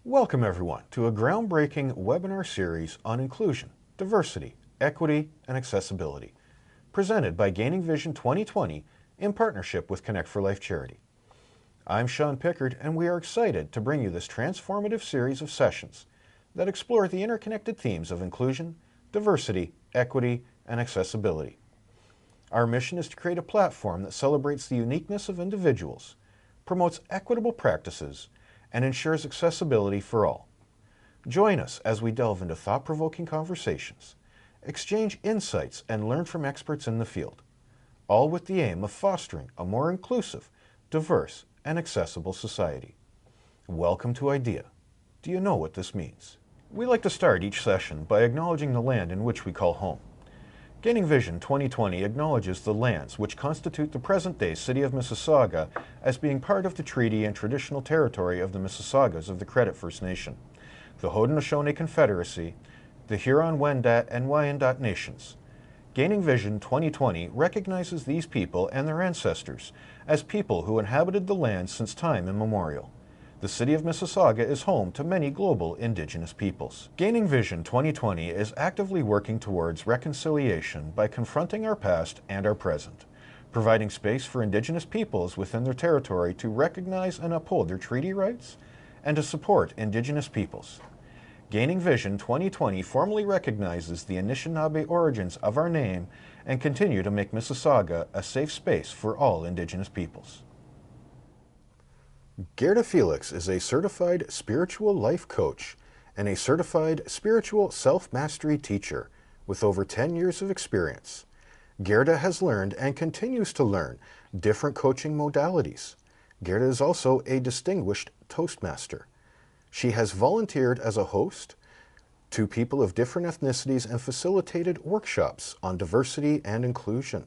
Welcome everyone to a groundbreaking webinar series on inclusion, diversity, equity, and accessibility, presented by Gaining Vision 2020 in partnership with Connect for Life Charity. I'm Sean Pickard, and we are excited to bring you this transformative series of sessions that explore the interconnected themes of inclusion, diversity, equity, and accessibility. Our mission is to create a platform that celebrates the uniqueness of individuals, promotes equitable practices, and ensures accessibility for all. Join us as we delve into thought-provoking conversations, exchange insights, and learn from experts in the field, all with the aim of fostering a more inclusive, diverse, and accessible society. Welcome to I.D.E.A. Do you know what this means? We like to start each session by acknowledging the land in which we call home. Gaining Vision 2020 acknowledges the lands which constitute the present-day City of Mississauga as being part of the treaty and traditional territory of the Mississaugas of the Credit First Nation, the Haudenosaunee Confederacy, the Huron-Wendat and Wyandot Nations. Gaining Vision 2020 recognizes these people and their ancestors as people who inhabited the land since time immemorial. The City of Mississauga is home to many global Indigenous peoples. Gaining Vision 2020 is actively working towards reconciliation by confronting our past and our present, providing space for Indigenous peoples within their territory to recognize and uphold their treaty rights, and to support Indigenous peoples. Gaining Vision 2020 formally recognizes the Anishinaabe origins of our name and continue to make Mississauga a safe space for all Indigenous peoples. Guerdah Felix is a certified spiritual life coach and a certified spiritual self-mastery teacher with over 10 years of experience. Guerdah has learned and continues to learn different coaching modalities. Guerdah is also a distinguished Toastmaster. She has volunteered as a host to people of different ethnicities and facilitated workshops on diversity and inclusion.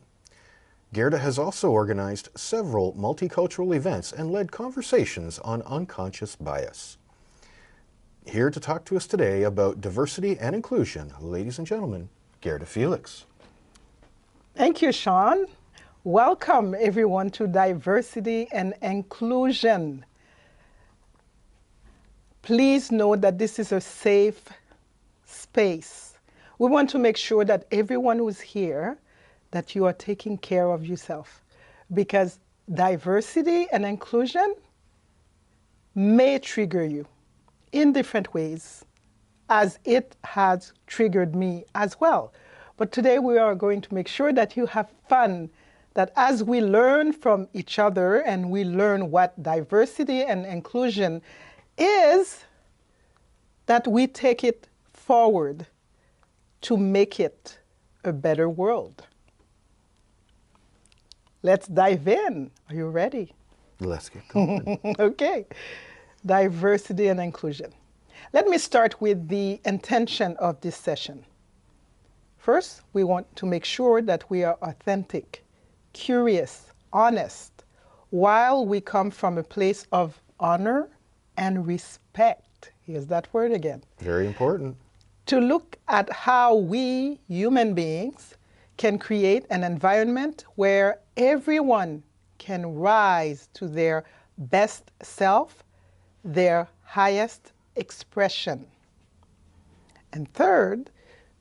Guerdah has also organized several multicultural events and led conversations on unconscious bias. Here to talk to us today about diversity and inclusion, ladies and gentlemen, Guerdah Felix. Thank you, Sean. Welcome everyone to Diversity and Inclusion. Please know that this is a safe space. We want to make sure that everyone who's here, that you are taking care of yourself, because diversity and inclusion may trigger you in different ways, as it has triggered me as well. But today we are going to make sure that you have fun, that as we learn from each other and we learn what diversity and inclusion is, that we take it forward to make it a better world. Let's dive in. Are you ready? Let's get going. Okay. Diversity and inclusion. Let me start with the intention of this session. First, we want to make sure that we are authentic, curious, honest, while we come from a place of honor and respect. Here's that word again. Very important. To look at how we, human beings, can create an environment where everyone can rise to their best self, their highest expression. And third,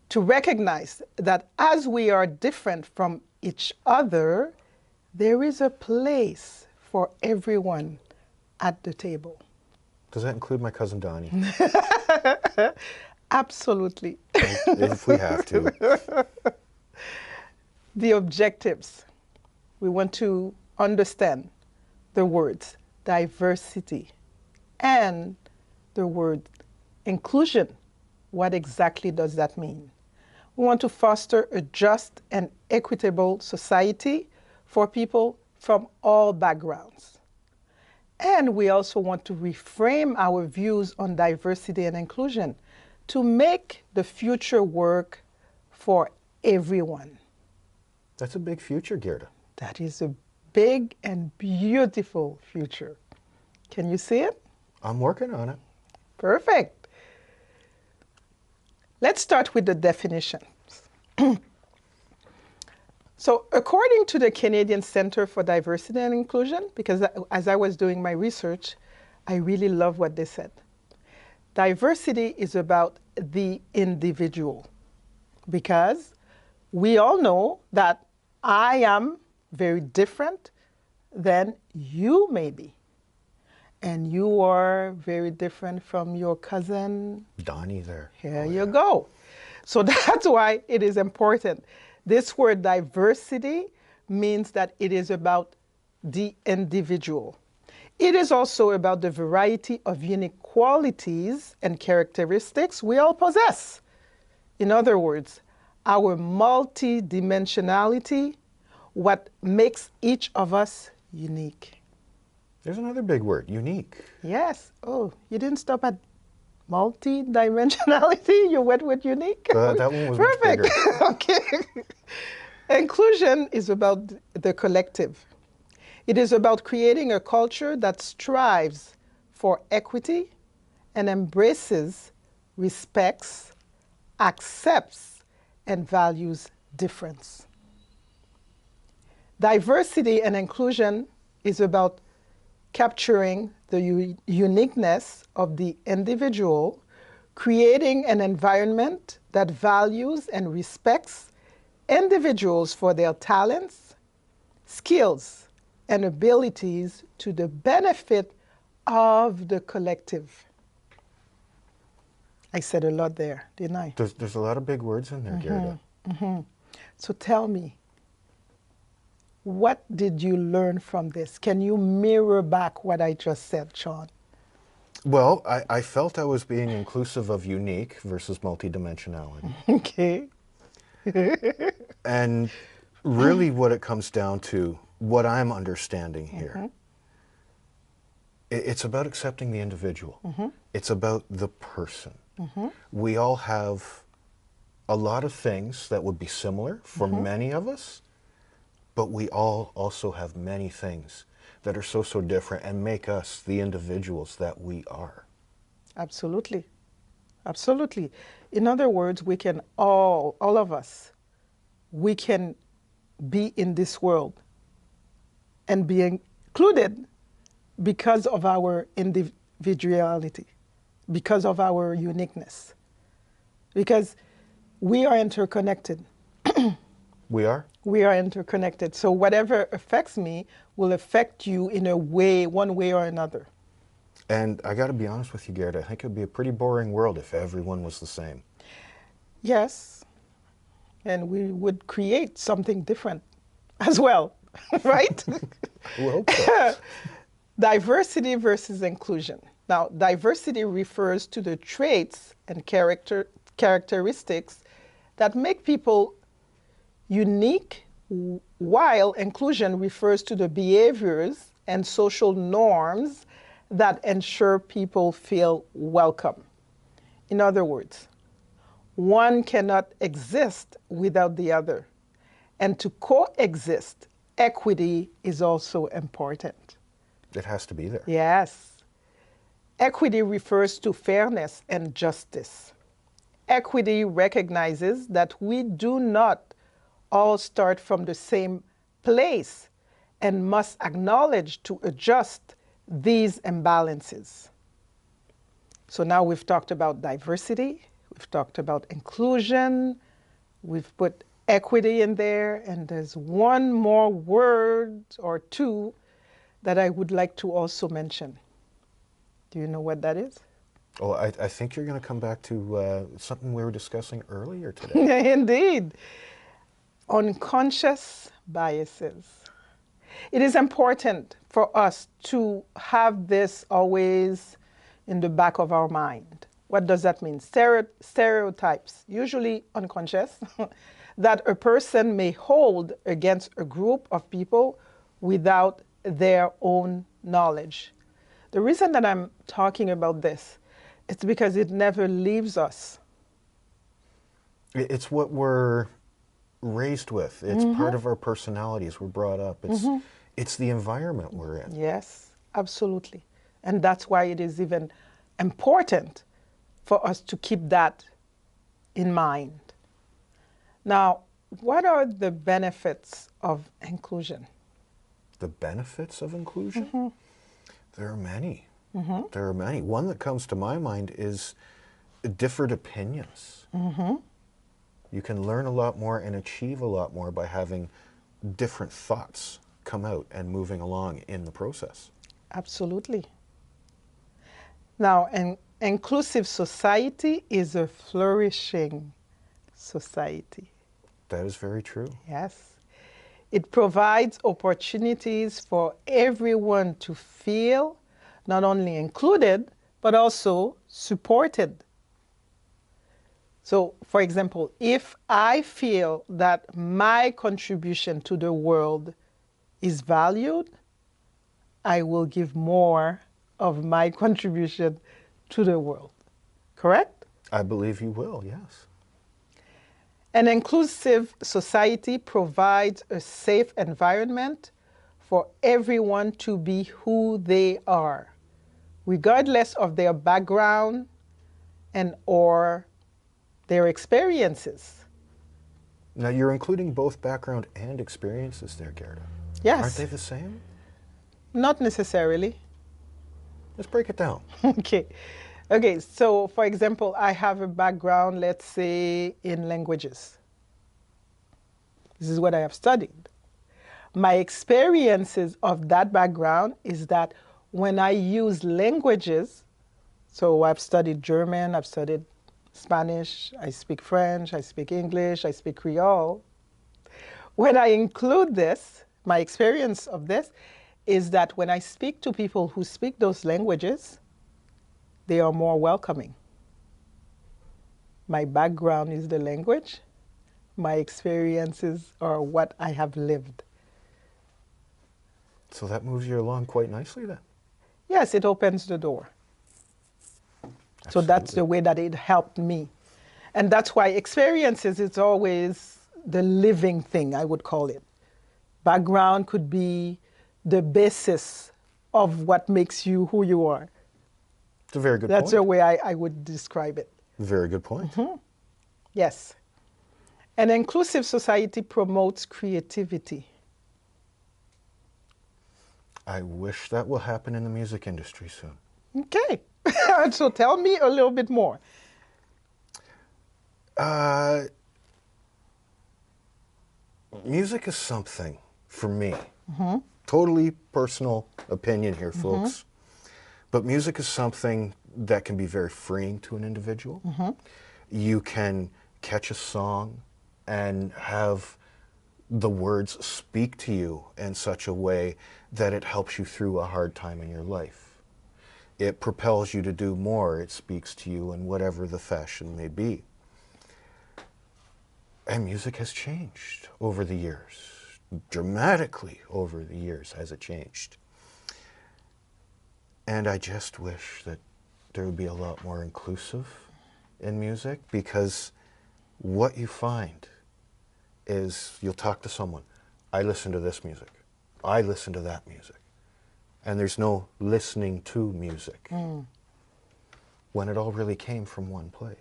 to recognize that as we are different from each other, there is a place for everyone at the table. Does that include my cousin Donnie? Absolutely. If we have to. The objectives. We want to understand the words diversity and the word inclusion. What exactly does that mean? We want to foster a just and equitable society for people from all backgrounds. And we also want to reframe our views on diversity and inclusion to make the future work for everyone. That's a big future, Guerdah. That is a big and beautiful future. Can you see it? I'm working on it. Perfect. Let's start with the definitions. So according to the Canadian Centre for Diversity and Inclusion, because as I was doing my research, I really love what they said. Diversity is about the individual, because we all know that I am very different than you may be. And you are very different from your cousin. Donnie there. Here you go. So that's why it is important. This word diversity means that it is about the individual. It is also about the variety of unique qualities and characteristics we all possess. In other words, our multidimensionality, what makes each of us unique. There's another big word, unique. Yes. Oh, you didn't stop at multi-dimensionality? You went with unique? That one was much bigger. Perfect. Okay. Inclusion is about the collective. It is about creating a culture that strives for equity and embraces, respects, accepts, and values difference. Diversity and inclusion is about capturing the uniqueness of the individual, creating an environment that values and respects individuals for their talents, skills, and abilities to the benefit of the collective. I said a lot there, didn't I? There's a lot of big words in there, Guerdah. So tell me, what did you learn from this? Can you mirror back what I just said, Sean? Well, I felt I was being inclusive of unique versus multidimensionality. Okay. And really what it comes down to, what I'm understanding here, it's about accepting the individual. It's about the person. We all have a lot of things that would be similar for many of us, but we all also have many things that are so different and make us the individuals that we are. Absolutely. Absolutely. In other words, we can all of us, we can be in this world and be included because of our individuality, because of our uniqueness, because we are interconnected. We are? We are interconnected. So whatever affects me will affect you in a way, one way or another. And I got to be honest with you, Guerdah, I think it would be a pretty boring world if everyone was the same. Yes. And we would create something different as well, right? We'll hope so. Diversity versus inclusion. Now, diversity refers to the traits and characteristics that make people unique, while inclusion refers to the behaviors and social norms that ensure people feel welcome. In other words, one cannot exist without the other. And to coexist, equity is also important. It has to be there. Yes. Equity refers to fairness and justice. Equity recognizes that we do not all start from the same place and must acknowledge to adjust these imbalances. So now we've talked about diversity, we've talked about inclusion, we've put equity in there, and there's one more word or two that I would like to also mention. Do you know what that is? Oh, I think you're going to come back to something we were discussing earlier today. Indeed. Unconscious biases. It is important for us to have this always in the back of our mind. What does that mean? Stereotypes, usually unconscious, that a person may hold against a group of people without their own knowledge. The reason that I'm talking about this, it's because it never leaves us. It's what we're raised with. It's part of our personalities. We're brought up. It's the environment we're in. Yes, absolutely. And that's why it is even important for us to keep that in mind. Now, what are the benefits of inclusion? The benefits of inclusion? There are many. There are many. One that comes to my mind is different opinions. You can learn a lot more and achieve a lot more by having different thoughts come out and moving along in the process. Absolutely. Now, an inclusive society is a flourishing society. That is very true. Yes. It provides opportunities for everyone to feel not only included, but also supported. So, for example, if I feel that my contribution to the world is valued, I will give more of my contribution to the world. Correct? I believe you will, yes. An inclusive society provides a safe environment for everyone to be who they are, regardless of their background and or their experiences. Now, you're including both background and experiences there, Guerdah. Yes. Aren't they the same? Not necessarily. Let's break it down. Okay. Okay, so for example, I have a background, let's say, in languages. This is what I have studied. My experiences of that background is that when I use languages, so I've studied German, I've studied Spanish, I speak French, I speak English, I speak Creole. When I include this, my experience of this is that when I speak to people who speak those languages, they are more welcoming. My background is the language. My experiences are what I have lived. So that moves you along quite nicely then. Yes, it opens the door. So that's the way that it helped me. And that's why experiences is always the living thing, I would call it. Background could be the basis of what makes you who you are. It's a very good That's point. the way I would describe it. Very good point. Yes. An inclusive society promotes creativity. I wish that will happen in the music industry soon. Okay. So tell me a little bit more. Music is something, for me, totally personal opinion here, folks, but music is something that can be very freeing to an individual. You can catch a song and have the words speak to you in such a way that it helps you through a hard time in your life. It propels you to do more. It speaks to you in whatever the fashion may be. And music has changed over the years. Dramatically over the years has it changed. And I just wish that there would be a lot more inclusive in music, because what you find is you'll talk to someone, I listen to this music, I listen to that music, and there's no listening to music when it all really came from one place.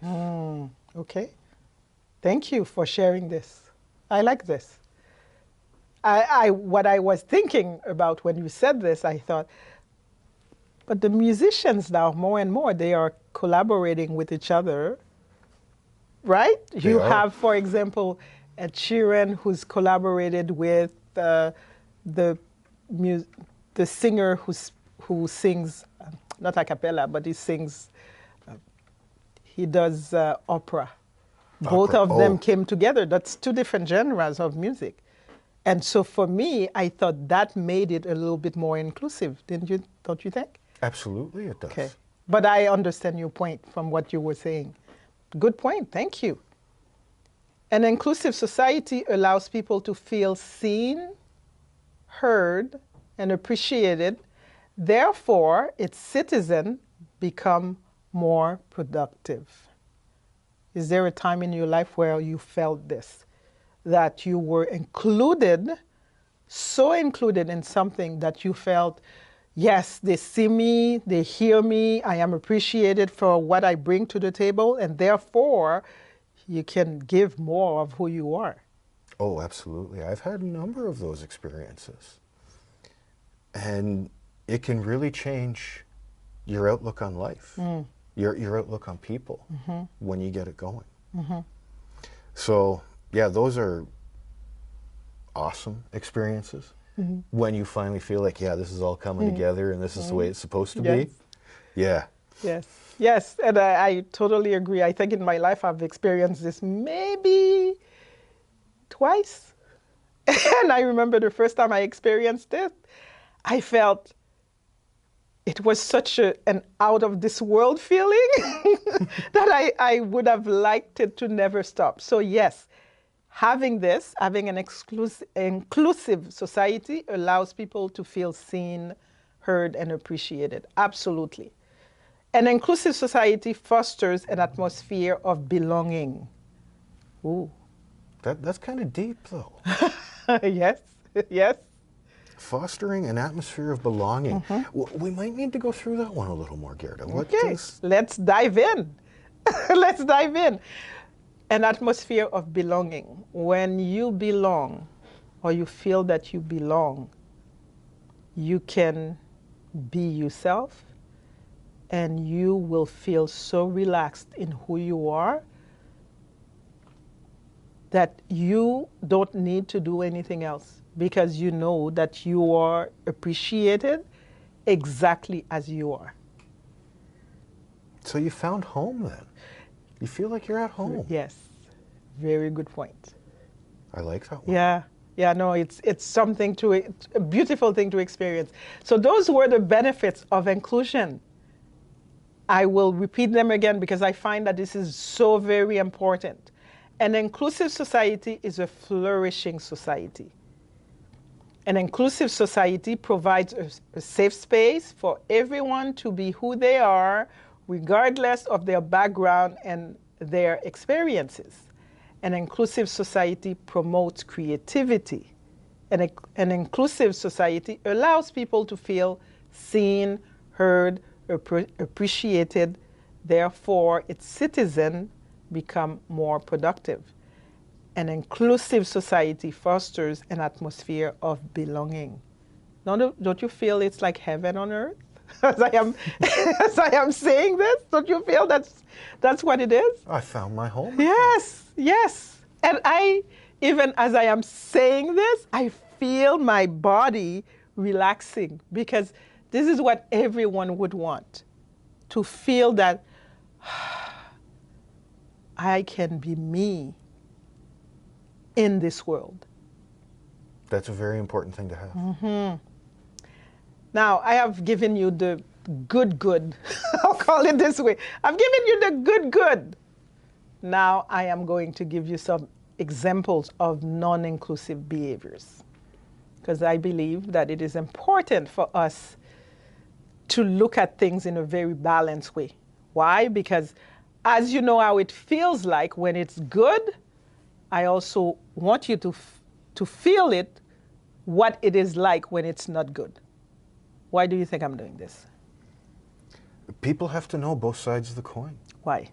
Okay. Thank you for sharing this. I like this. What I was thinking about when you said this, I thought, but the musicians now, more and more, they are collaborating with each other, right? You have, for example, Ed Sheeran, who's collaborated with the singer who sings, not a cappella, but he sings, he does opera. Both of them came together. That's two different genres of music. And so for me, I thought that made it a little bit more inclusive, don't you think? Absolutely it does. Okay. But I understand your point from what you were saying. Good point, thank you. An inclusive society allows people to feel seen, heard, and appreciated. Therefore, its citizens become more productive. Is there a time in your life where you felt this? That you were included, so included in something that you felt, yes, they see me, they hear me, I am appreciated for what I bring to the table, and therefore you can give more of who you are. Oh, absolutely. I've had a number of those experiences. And it can really change your outlook on life, your outlook on people when you get it going. So, yeah, those are awesome experiences when you finally feel like, yeah, this is all coming together and this is the way it's supposed to be. Yeah. Yes. Yes. And I totally agree. I think in my life I've experienced this maybe twice. And I remember the first time I experienced it, I felt it was such an out of this world feeling that I would have liked it to never stop. So yes, having an inclusive society allows people to feel seen, heard, and appreciated. Absolutely. An inclusive society fosters an atmosphere of belonging. Ooh. That's kind of deep, though. Yes, yes. Fostering an atmosphere of belonging. We might need to go through that one a little more, Guerdah. Okay, let's dive in. Let's dive in. An atmosphere of belonging. When you belong, or you feel that you belong, you can be yourself, and you will feel so relaxed in who you are that you don't need to do anything else, because you know that you are appreciated exactly as you are. So you found home then? You feel like you're at home? Yes, very good point. I like that one. Yeah, yeah, no, it's something a beautiful thing to experience. So those were the benefits of inclusion. I will repeat them again because I find that this is so very important. An inclusive society is a flourishing society. An inclusive society provides a safe space for everyone to be who they are, regardless of their background and their experiences. An inclusive society promotes creativity. An inclusive society allows people to feel seen, heard, appreciated. Therefore, its citizens become more productive. An inclusive society fosters an atmosphere of belonging. Don't you feel it's like heaven on earth? As I am saying this, don't you feel that's what it is? I found my home. Yes, yes. And even as I am saying this, I feel my body relaxing, because this is what everyone would want, to feel that I can be me in this world. That's a very important thing to have. Now, I have given you the good. I'll call it this way. I've given you the good. Now, I am going to give you some examples of non-inclusive behaviors, because I believe that it is important for us to look at things in a very balanced way. Why? Because as you know how it feels like when it's good, I also want you to feel it, what it is like when it's not good. Why do you think I'm doing this? People have to know both sides of the coin. Why?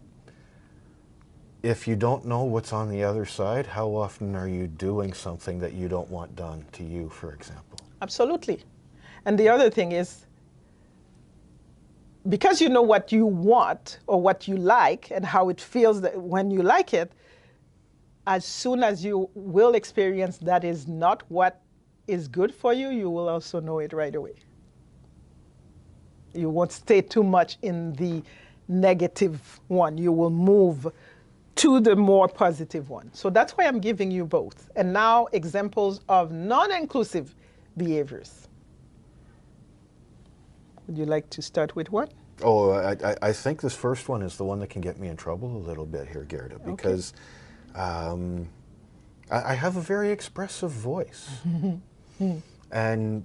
If you don't know what's on the other side, how often are you doing something that you don't want done to you, for example? Absolutely. And the other thing is, because you know what you want or what you like and how it feels that when you like it, as soon as you will experience that is not what is good for you, you will also know it right away. You won't stay too much in the negative one. You will move to the more positive one. So that's why I'm giving you both. And now examples of non-inclusive behaviors. Would you like to start with one? Oh, I think this first one is the one that can get me in trouble a little bit here, Guerdah, because I have a very expressive voice. And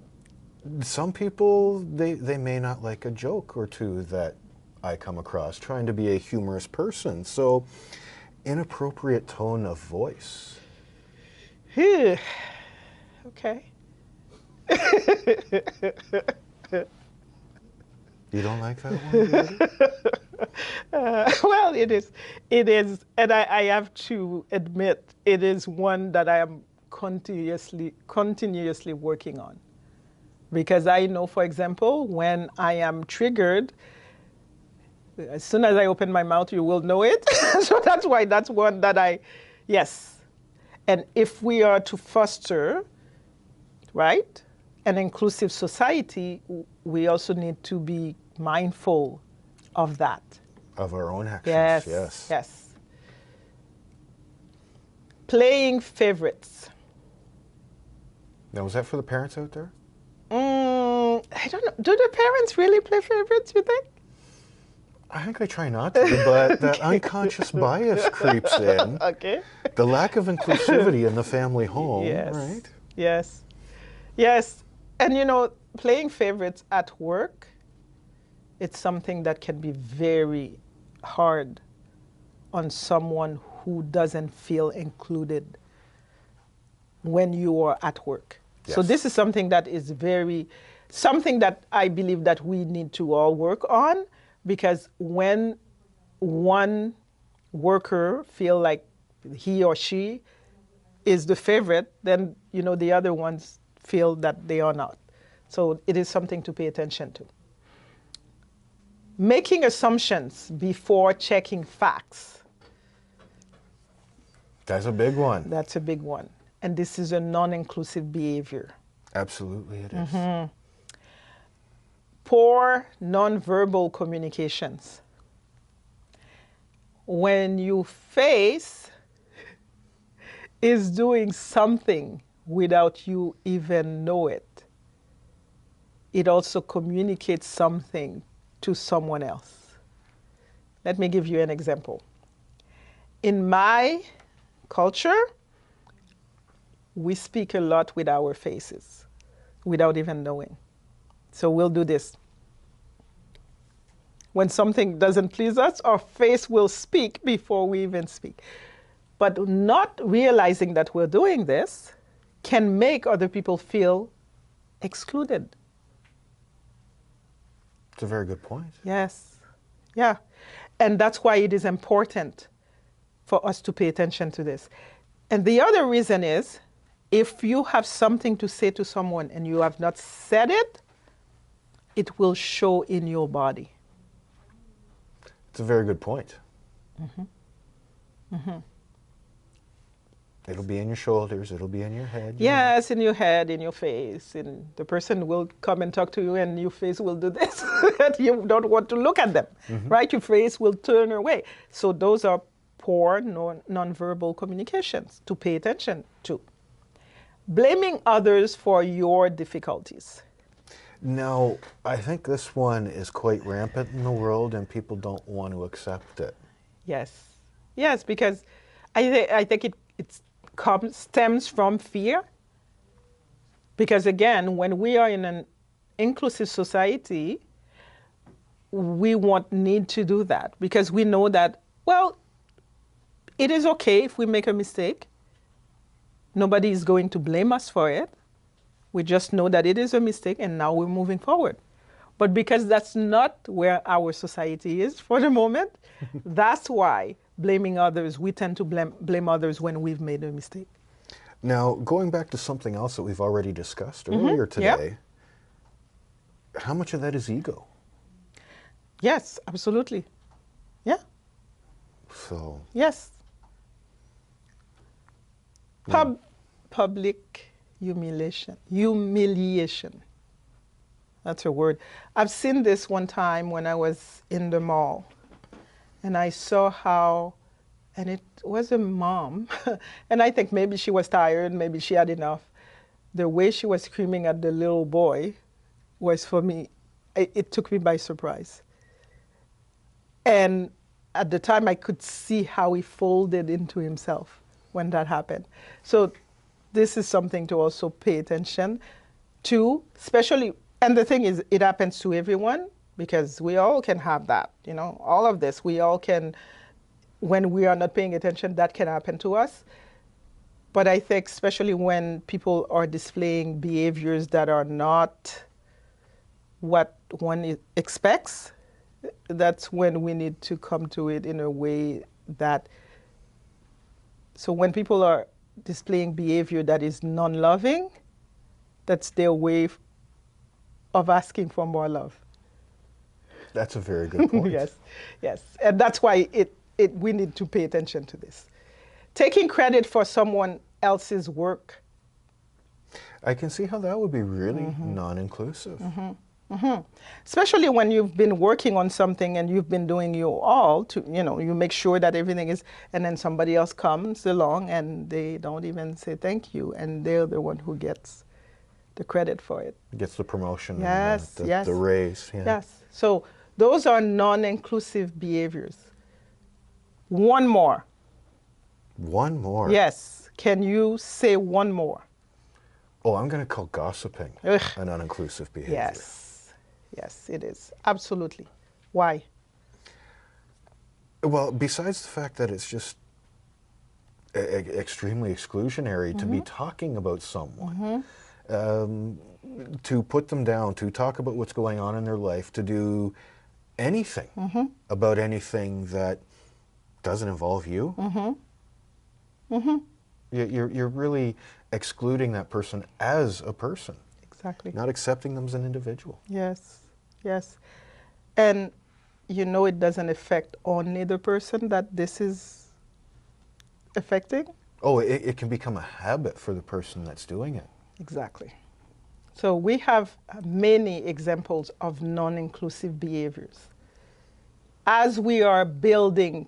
some people, they may not like a joke or two that I come across trying to be a humorous person. So, inappropriate tone of voice. Okay. You don't like that one? Well, it is, and I have to admit, it is one that I am continuously working on. Because I know, for example, when I am triggered, As soon as I open my mouth, you will know it. So that's one that yes. And if we are to foster, right, an inclusive society, we also need to be mindful of that. Of our own actions, Yes, yes. yes. Playing favorites. Now, was that for the parents out there? I don't know. Do the parents really play favorites, you think? I think they try not to, but that unconscious bias creeps in. Okay. The lack of inclusivity in the family home, Yes. right? Yes. Yes. And you know, playing favorites at work, it's something that can be very hard on someone who doesn't feel included when you are at work. Yes. So this is something that is something that I believe that we need to all work on, because when one worker feel like he or she is the favorite, then you know the other ones feel that they are not. So it is something to pay attention to. Making assumptions before checking facts. That's a big one. That's a big one. And this is a non-inclusive behavior. Absolutely it is. Poor nonverbal communications. When your face is doing something without you even know it, it also communicates something to someone else. Let me give you an example. In my culture, we speak a lot with our faces without even knowing. So we'll do this. When something doesn't please us, our face will speak before we even speak. But not realizing that we're doing this can make other people feel excluded. It's a very good point. Yes. Yeah. And that's why it is important for us to pay attention to this. And the other reason is, if you have something to say to someone and you have not said it, it will show in your body. It's a very good point. It'll be in your shoulders, it'll be in your head. Yes, in your head, in your face. And the person will come and talk to you and your face will do this. You don't want to look at them, right? Your face will turn away. So those are poor nonverbal communications to pay attention to. Blaming others for your difficulties. Now, I think this one is quite rampant in the world and people don't want to accept it. Yes. Yes, because I think it stems from fear. Because again, when we are in an inclusive society, we won't need to do that because we know that, well, it is okay if we make a mistake. Nobody is going to blame us for it. We just know that it is a mistake and now we're moving forward. But because that's not where our society is for the moment, that's why blaming others, we tend to blame others when we've made a mistake. Now, going back to something else that we've already discussed earlier today, how much of that is ego? Yes, absolutely. Yeah. So. Yes. Public humiliation. That's a word. I've seen this one time when I was in the mall, and I saw how, and it was a mom, and I think maybe she was tired, maybe she had enough. The way she was screaming at the little boy was, for me, it took me by surprise. And at the time, I could see how he folded into himself when that happened. So this is something to also pay attention to, especially, and the thing is, it happens to everyone because we all can have that, you know, all of this, we all can, when we are not paying attention, that can happen to us. But I think especially when people are displaying behaviors that are not what one expects, that's when we need to come to it in a way that, so when people are displaying behavior that is non-loving, that's their way of asking for more love. That's a very good point. Yes, yes. And that's why we need to pay attention to this. Taking credit for someone else's work. I can see how that would be really non-inclusive. Especially when you've been working on something and you've been doing your all to, you make sure that everything is, and then somebody else comes along and they don't even say thank you, and they're the one who gets the credit for it. Gets the promotion Yes, and yes. the raise. Yeah. Yes. So those are non-inclusive behaviors. One more. One more. Yes. Can you say one more? Oh, I'm going to call gossiping Ugh. an uninclusive behavior. Yes. Yes, it is. Absolutely. Why? Well, besides the fact that it's just extremely exclusionary to be talking about someone, to put them down, to talk about what's going on in their life, to do anything about anything that doesn't involve you, you're really excluding that person as a person. Exactly. Not accepting them as an individual. Yes, yes. And it doesn't affect only the person that this is affecting. Oh, it can become a habit for the person that's doing it. Exactly. So we have many examples of non-inclusive behaviors. As we are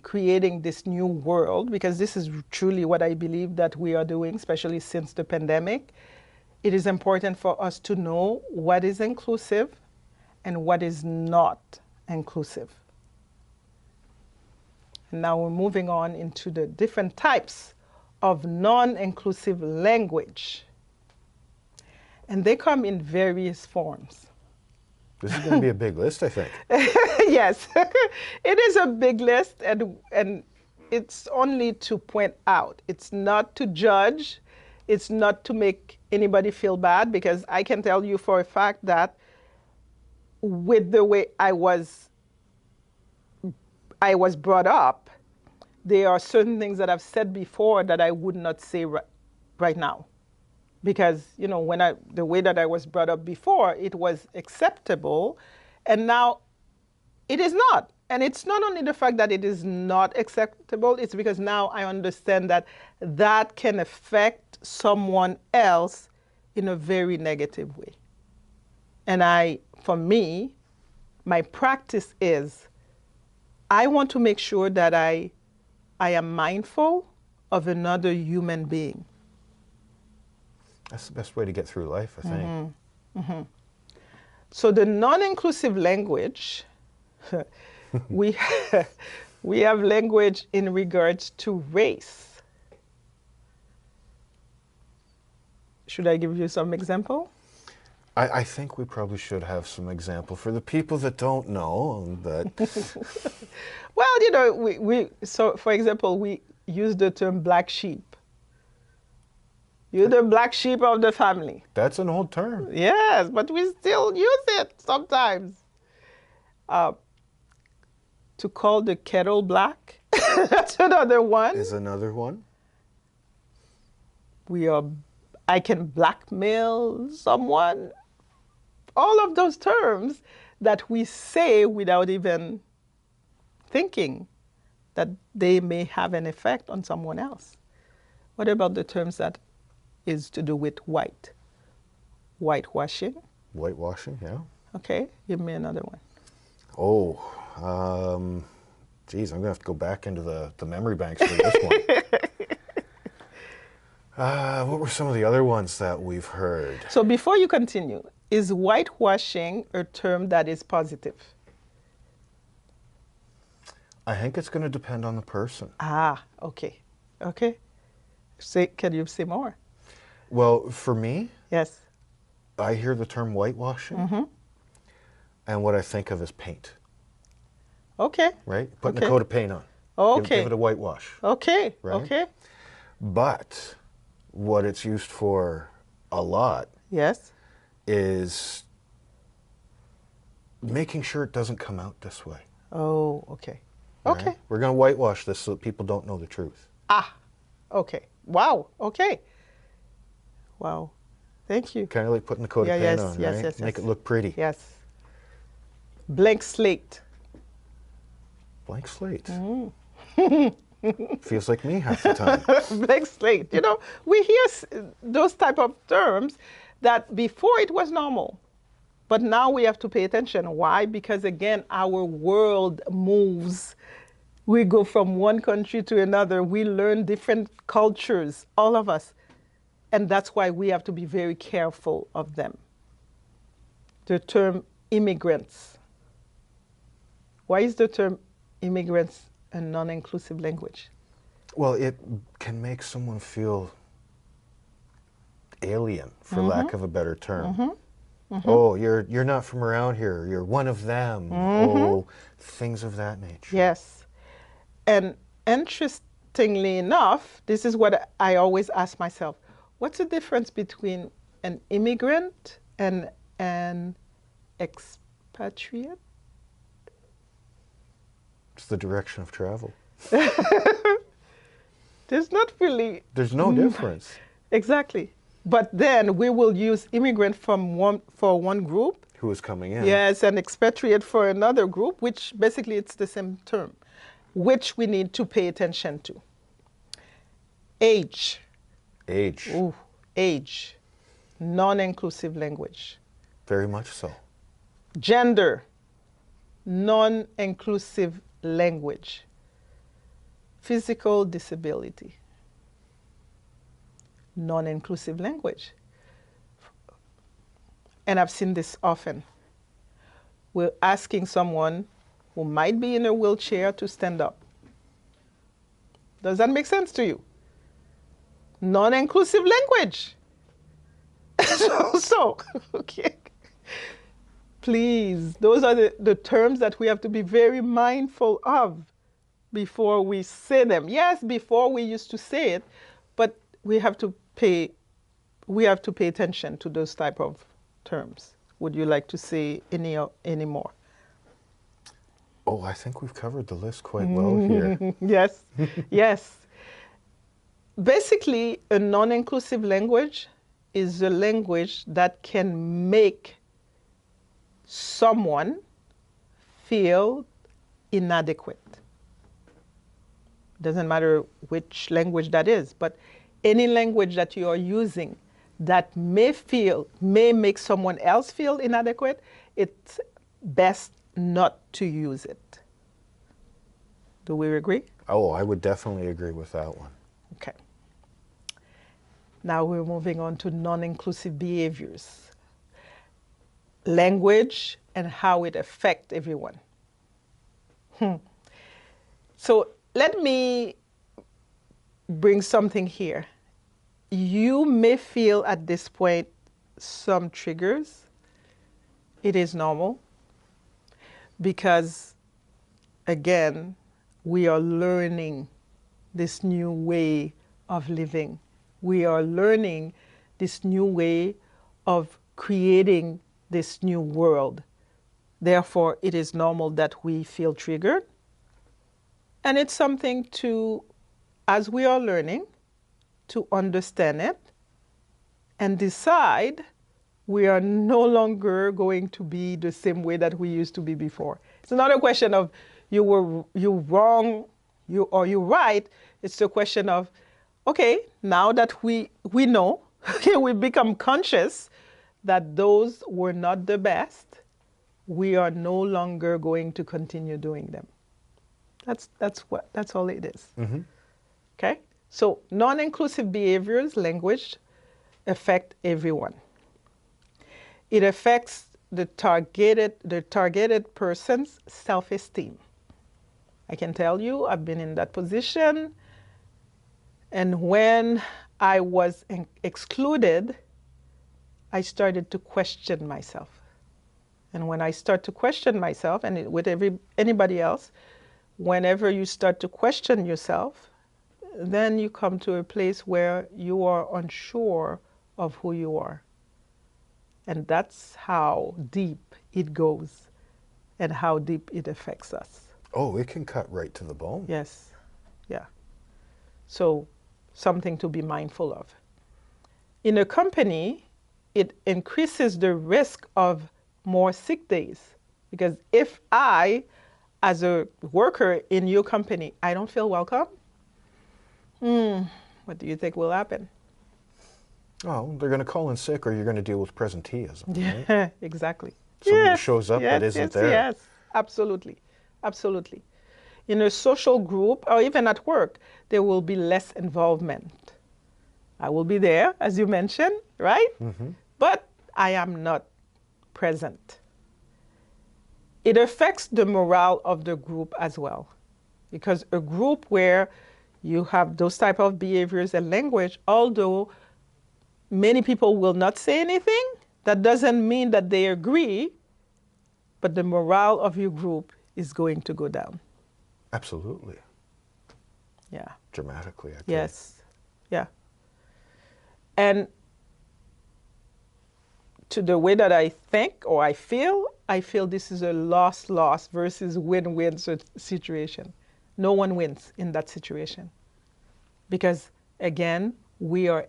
creating this new world, because this is truly what I believe that we are doing, especially since the pandemic, it is important for us to know what is inclusive and what is not inclusive. And now we're moving on into the different types of non-inclusive language. And they come in various forms. This is going to be a big list, I think. Yes, it is a big list, and it's only to point out. It's not to judge. It's not to make anybody feel bad, because I can tell you for a fact that with the way I was brought up, there are certain things that I've said before that I would not say right now. Because, the way that I was brought up before, it was acceptable, and now it is not. And it's not only the fact that it is not acceptable, it's because now I understand that that can affect someone else in a very negative way. And for me, my practice is, I want to make sure that I am mindful of another human being. That's the best way to get through life, I think. So the non-inclusive language, we have language in regards to race. Should I give you some example? I think we probably should have some example for the people that don't know. Well, so for example, we use the term black sheep. You're the black sheep of the family. That's an old term. Yes, but we still use it sometimes. To call the kettle black, that's another one. Is another one. I can blackmail someone. All of those terms that we say without even thinking that they may have an effect on someone else. What about the terms that is to do with whitewashing? Whitewashing, yeah. Okay, give me another one. Oh, geez, I'm going to have to go back into the memory banks for this one. What were some of the other ones that we've heard? So before you continue, is whitewashing a term that is positive? I think it's going to depend on the person. Ah, okay. Okay. Can you say more? Well, for me, yes, I hear the term whitewashing, and what I think of is paint. Okay. Right? Putting a coat of paint on. Okay. Give it a whitewash. Okay. Right? Okay. But what it's used for a lot yes, is making sure it doesn't come out this way. Oh, okay. Right? Okay. We're going to whitewash this so that people don't know the truth. Ah, okay. Wow. Okay. Wow. Thank you. Kind of like putting the coat of paint on, right? Yes, Make it look pretty. Yes. Blank slate. Blank slate. Feels like me half the time. Blank slate. You know, we hear those type of terms that before it was normal. But now we have to pay attention. Why? Because again, our world moves. We go from one country to another. We learn different cultures, all of us. And that's why we have to be very careful of them. The term immigrants. Why is the term immigrants a non-inclusive language? Well, it can make someone feel alien, for lack of a better term. Oh, you're not from around here. You're one of them. Oh, things of that nature. Yes. And interestingly enough, this is what I always ask myself. What's the difference between an immigrant and an expatriate? It's the direction of travel. There's not really... There's no difference. Exactly. But then we will use immigrant for one group. Who is coming in. Yes, and expatriate for another group, which basically it's the same term, which we need to pay attention to. Age. Age. Ooh, age. Non-inclusive language. Very much so. Gender. Non-inclusive language. Physical disability. Non-inclusive language. And I've seen this often. We're asking someone who might be in a wheelchair to stand up. Does that make sense to you? Non-inclusive language. Okay. Please, those are the terms that we have to be very mindful of before we say them. Yes, before we used to say it, but we have to pay attention to those type of terms. Would you like to say any more? Oh, I think we've covered the list quite well here. Yes, yes. Basically, a non-inclusive language is a language that can make someone feel inadequate. Doesn't matter which language that is, but any language that you are using that may make someone else feel inadequate, it's best not to use it. Do we agree? Oh, I would definitely agree with that one. Okay. Now we're moving on to non-inclusive behaviors. Language and how it affects everyone. So let me bring something here. You may feel at this point some triggers. It is normal because, again, we are learning this new way of living. We are learning this new way of creating this new world. Therefore, it is normal that we feel triggered. And it's something to, as we are learning, to understand it and decide we are no longer going to be the same way that we used to be before. It's not a question of you wrong, or you right. It's a question of, okay, now that we know, okay, we become conscious that those were not the best, we are no longer going to continue doing them. That's all it is. Mm-hmm. Okay? So non-inclusive behaviors, language, affect everyone. It affects the targeted person's self-esteem. I can tell you, I've been in that position, and when I was excluded, I started to question myself. And when I start to question myself, and with anybody else, whenever you start to question yourself, then you come to a place where you are unsure of who you are. And that's how deep it goes and how deep it affects us. Oh, it can cut right to the bone. Yes, yeah. So something to be mindful of. In a company, it increases the risk of more sick days Because if I, as a worker in your company, I don't feel welcome, what do you think will happen? Oh, they're going to call in sick, or you're going to deal with presenteeism, right? Yeah, exactly. Someone who Yes, shows up that yes, isn't yes, there. yes. Absolutely. Absolutely. In a social group or even at work, there will be less involvement. I will be there, as you mentioned, right? But I am not present. It affects the morale of the group as well. Because a group where you have those type of behaviors and language, although many people will not say anything, that doesn't mean that they agree, but the morale of your group is going to go down. Absolutely. Yeah. Dramatically, actually. Yes. Yeah. And to the way that I think or I feel this is a loss-loss versus win-win situation. No one wins in that situation. Because, again, we are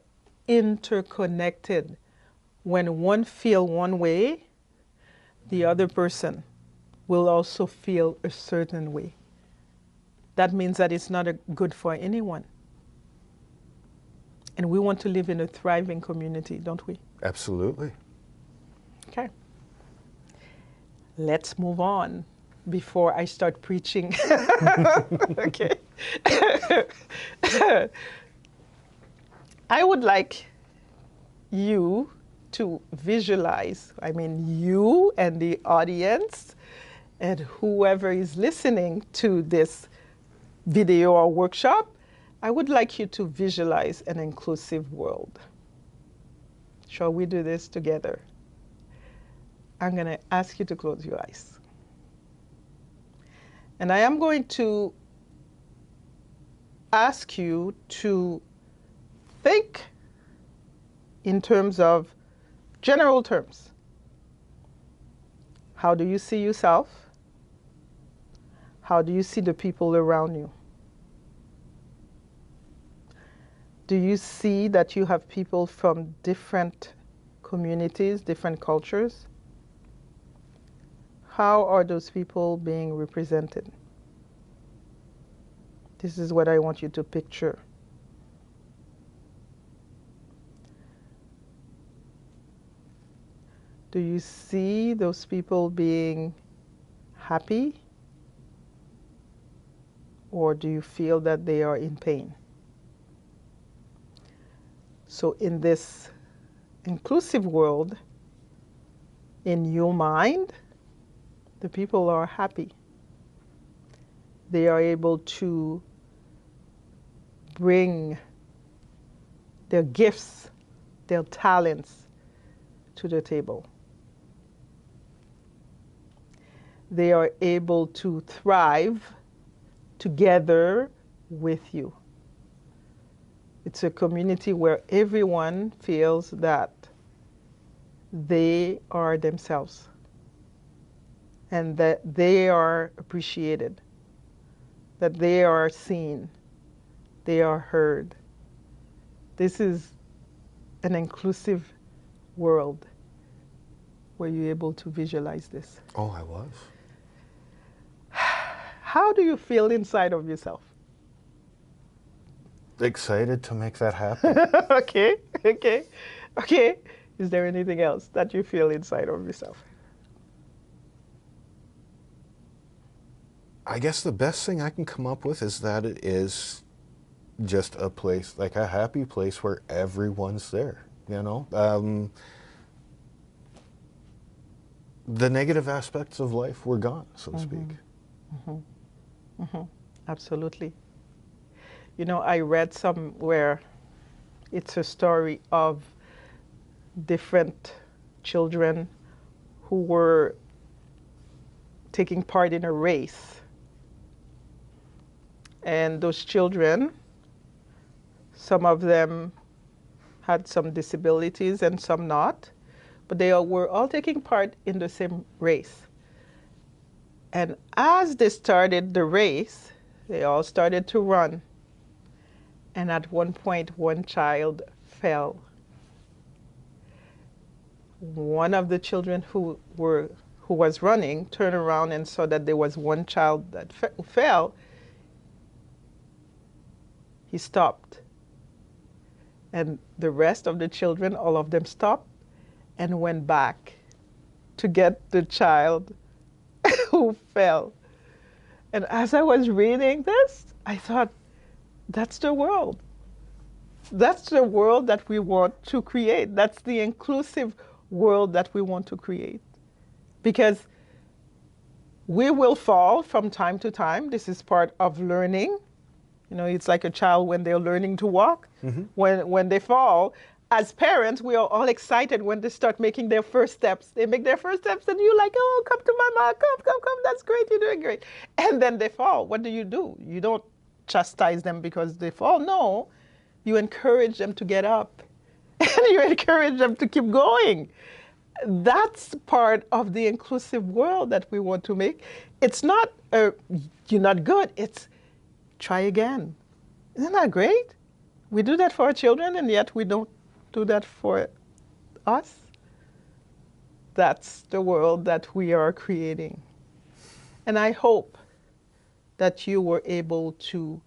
interconnected. When one feels one way, the other person will also feel a certain way. That means that it's not good for anyone. And we want to live in a thriving community, don't we? Absolutely. Okay. Let's move on before I start preaching. Okay. I would like you to visualize, you and the audience and whoever is listening to this video or workshop, I would like you to visualize an inclusive world. Shall we do this together? I'm going to ask you to close your eyes. And I am going to ask you to think in terms of general terms. How do you see yourself? How do you see the people around you? Do you see that you have people from different communities, different cultures? How are those people being represented? This is what I want you to picture. Do you see those people being happy? Or do you feel that they are in pain? So in this inclusive world, in your mind, the people are happy. They are able to bring their gifts, their talents to the table. They are able to thrive together with you. It's a community where everyone feels that they are themselves and that they are appreciated, that they are seen, they are heard. This is an inclusive world. Were you able to visualize this? Oh, I was. How do you feel inside of yourself? Excited to make that happen. Okay. Is there anything else that you feel inside of yourself? I guess the best thing I can come up with is that it is just a place, like a happy place where everyone's there, you know? The negative aspects of life were gone, so to speak. Absolutely. You know, I read somewhere, it's a story of different children who were taking part in a race. And those children, some of them had some disabilities and some not, but they were all taking part in the same race. And as they started the race, they all started to run. And at one point, one child fell. One of the children who who was running turned around and saw that there was one child that fell, he stopped. And the rest of the children, all of them stopped and went back to get the child who fell. And as I was reading this, I thought, that's the world. That's the world that we want to create. That's the inclusive world that we want to create. Because we will fall from time to time. This is part of learning. You know, it's like a child when they're learning to walk. Mm-hmm. When they fall, as parents, we are all excited when they start making their first steps. They make their first steps and you're like, oh, come to mama, come, that's great, you're doing great. And then they fall. What do? You don't chastise them because they fall. No, you encourage them to get up and you encourage them to keep going. That's part of the inclusive world that we want to make. It's not, you're not good, it's try again. Isn't that great? We do that for our children and yet we don't do that for us. That's the world that we are creating. And I hope that you were able to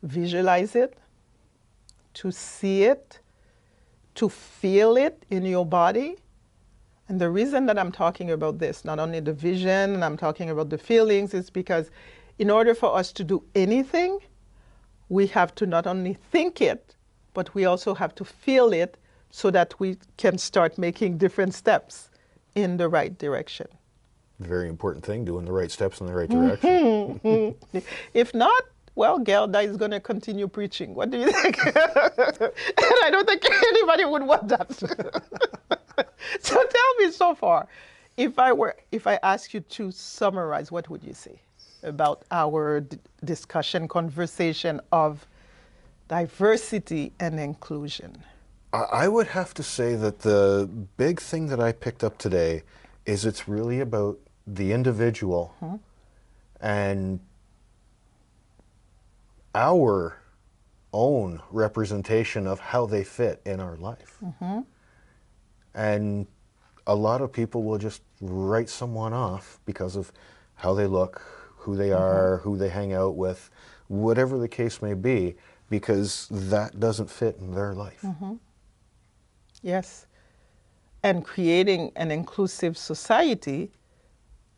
visualize it, to see it, to feel it in your body. And the reason that I'm talking about this, not only the vision, and I'm talking about the feelings, is because in order for us to do anything, we have to not only think it, but we also have to feel it so that we can start making different steps in the right direction. Very important thing, doing the right steps in the right direction. If not, well, Guerdah is going to continue preaching. What do you think? And I don't think anybody would want that. So tell me so far, if I ask you to summarize, what would you say about our discussion, conversation of diversity and inclusion? I would have to say that the big thing that I picked up today is it's really about the individual and our own representation of how they fit in our life. And a lot of people will just write someone off because of how they look, who they are, who they hang out with, whatever the case may be, because that doesn't fit in their life. Yes. And creating an inclusive society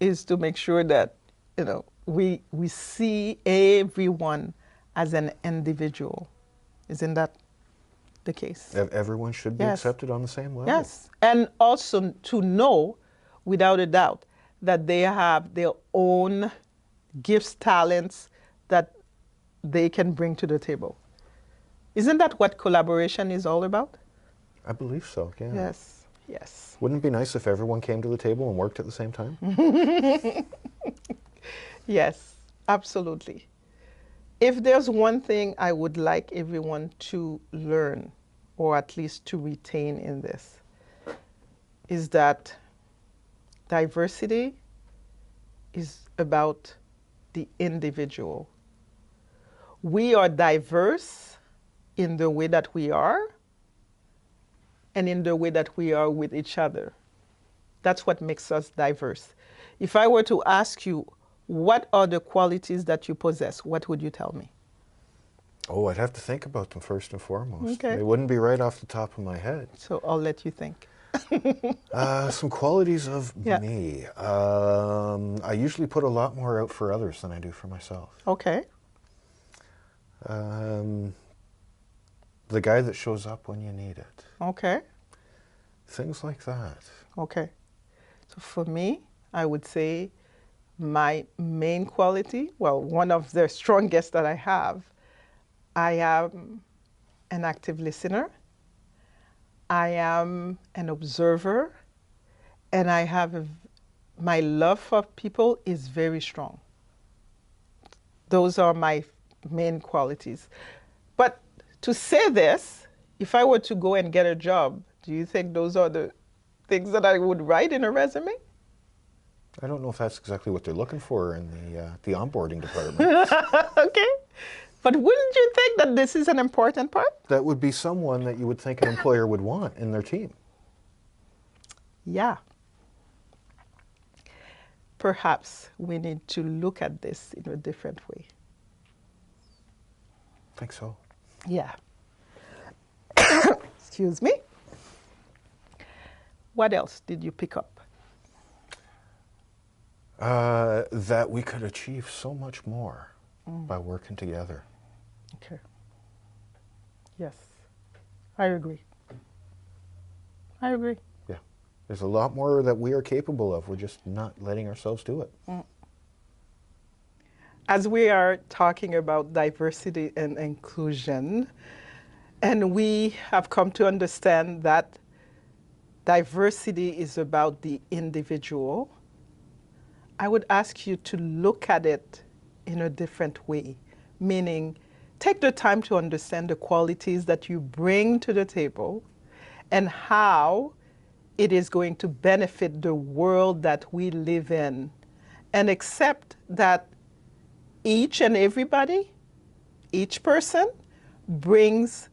is to make sure that, you know, we see everyone as an individual. Isn't that the case? Everyone should be accepted on the same level. Yes. And also to know, without a doubt, that they have their own gifts, talents that they can bring to the table. Isn't that what collaboration is all about? I believe so, yeah. Yes, yes. Wouldn't it be nice if everyone came to the table and worked at the same time? Yes, absolutely. If there's one thing I would like everyone to learn, or at least to retain in this, is that diversity is about the individual. We are diverse in the way that we are and in the way that we are with each other. That's what makes us diverse. If I were to ask you, what are the qualities that you possess, what would you tell me? Oh, I'd have to think about them first and foremost. Okay. They wouldn't be right off the top of my head. So I'll let you think. Some qualities of me. I usually put a lot more out for others than I do for myself. Okay. The guy that shows up when you need it. Okay. Things like that. Okay. So for me, I would say my main quality, well, one of the strongest that I am an active listener. I am an observer, and my love for people is very strong. Those are my main qualities. But to say this, if I were to go and get a job, do you think those are the things that I would write in a resume? I don't know if that's exactly what they're looking for in the onboarding department. Okay. But wouldn't you think that this is an important part? That would be someone that you would think an employer would want in their team. Yeah. perhaps we need to look at this in a different way. I think so. Yeah. Excuse me. What else did you pick up? That we could achieve so much more by working together. Okay. Yes, I agree. I agree. Yeah. There's a lot more that we are capable of. We're just not letting ourselves do it. As we are talking about diversity and inclusion, and we have come to understand that diversity is about the individual, I would ask you to look at it in a different way, meaning take the time to understand the qualities that you bring to the table and how it is going to benefit the world that we live in, and accept that each and everybody, each person, brings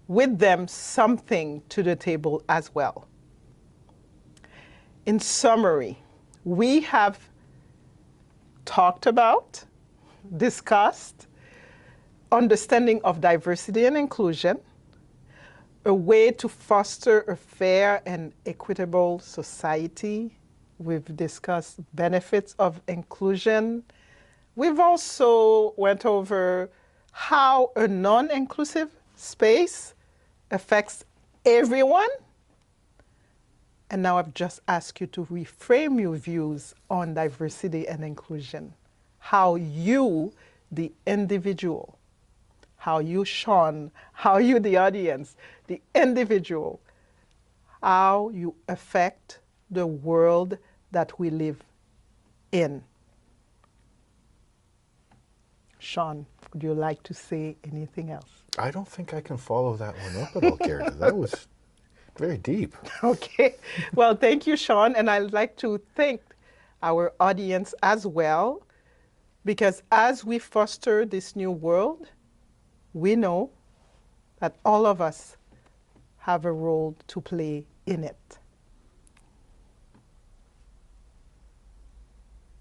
with them something to the table as well. In summary, we have talked about, discussed, understanding of diversity and inclusion, a way to foster a fair and equitable society. We've discussed benefits of inclusion. We've also went over how a non-inclusive space affects everyone. And now I've just asked you to reframe your views on diversity and inclusion. How you, the individual, how you, Sean, how you, the audience, the individual, how you affect the world that we live in. Sean, would you like to say anything else? I don't think I can follow that one up at all, Guerdah. That was very deep. Okay. Well, thank you, Sean. And I'd like to thank our audience as well, because as we foster this new world, we know that all of us have a role to play in it.